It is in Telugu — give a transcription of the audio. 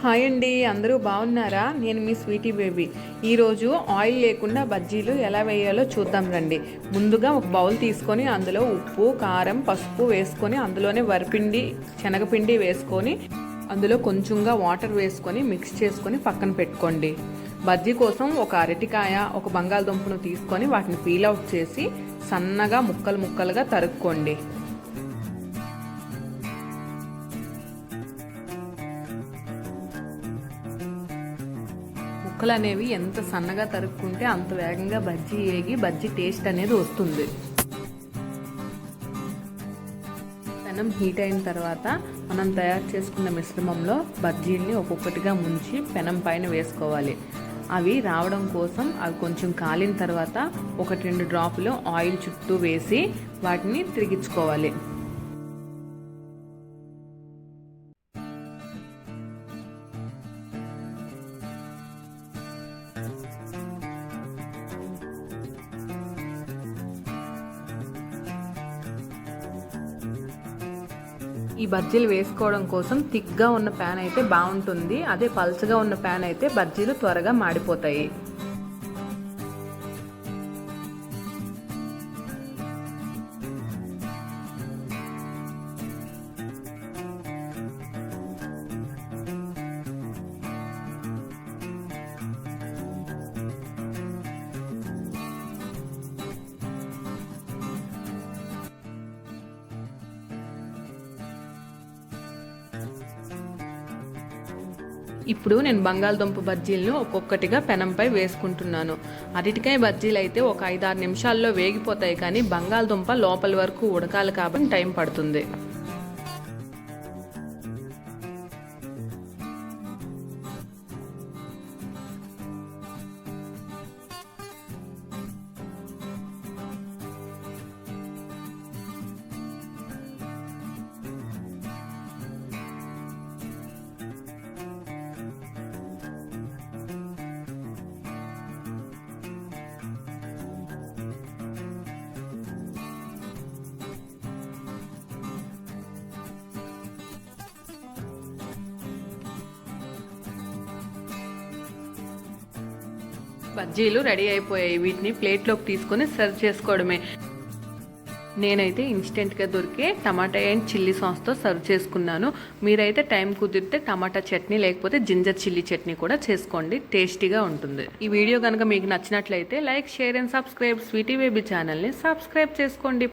హాయ్ అండి, అందరూ బాగున్నారా? నేను మీ స్వీటీ బేబీ. ఈరోజు ఆయిల్ లేకుండా బజ్జీలు ఎలా వేయాలో చూద్దాం రండి. ముందుగా ఒక బౌల్ తీసుకొని అందులో ఉప్పు, కారం, పసుపు వేసుకొని అందులోనే వరిపిండి, శనగపిండి వేసుకొని అందులో కొంచెంగా వాటర్ వేసుకొని మిక్స్ చేసుకొని పక్కన పెట్టుకోండి. బజ్జీ కోసం ఒక అరటికాయ, ఒక బంగాళదుంపను తీసుకొని వాటిని పీల్ అవుట్ చేసి సన్నగా ముక్కలు ముక్కలుగా తరుక్కోండి. ముక్కలు అనేవి ఎంత సన్నగా తరుక్కుంటే అంత వేగంగా బజ్జీ ఏగి బజ్జీ టేస్ట్ అనేది వస్తుంది. పెనం హీట్ అయిన తర్వాత మనం తయారు చేసుకున్న మిశ్రమంలో బజ్జీల్ని ఒక్కొక్కటిగా ముంచి పెనం పైన వేసుకోవాలి. అవి రావడం కోసం అవి కొంచెం కాలిన తర్వాత 1-2 డ్రాపులు ఆయిల్ చుట్టూ వేసి వాటిని తిరిగించుకోవాలి. ఈ బజ్జీలు వేసుకోవడం కోసం థిక్గా ఉన్న ప్యాన్ అయితే బాగుంటుంది. అదే పల్చగా ఉన్న ప్యాన్ అయితే బజ్జీలు త్వరగా మాడిపోతాయి. ఇప్పుడు నేను బంగాళదుంప బజ్జీలను ఒక్కొక్కటిగా పెనంపై వేసుకుంటున్నాను. అరటికాయ బజ్జీలు అయితే ఒక 5-6 నిమిషాల్లో వేగిపోతాయి, కానీ బంగాళదుంప లోపల వరకు ఉడకాలి కాబట్టి టైం పడుతుంది. బజ్జీలు రెడీ అయిపోయాయి. వీటిని ప్లేట్లోకి తీసుకొని సర్వ్ చేసుకోవడమే. నేనైతే ఇన్స్టెంట్గా దొరికే టమాటా అండ్ చిల్లీ సాస్తో సర్వ్ చేసుకున్నాను. మీరైతే టైం కుదిరితే టమాటా చట్నీ లేకపోతే జింజర్ చిల్లీ చట్నీ కూడా చేసుకోండి, టేస్టీగా ఉంటుంది. ఈ వీడియో కనుక మీకు నచ్చినట్లయితే like, share and subscribe. Sweety baby ఛానల్ని సబ్స్క్రైబ్ చేసుకోండి.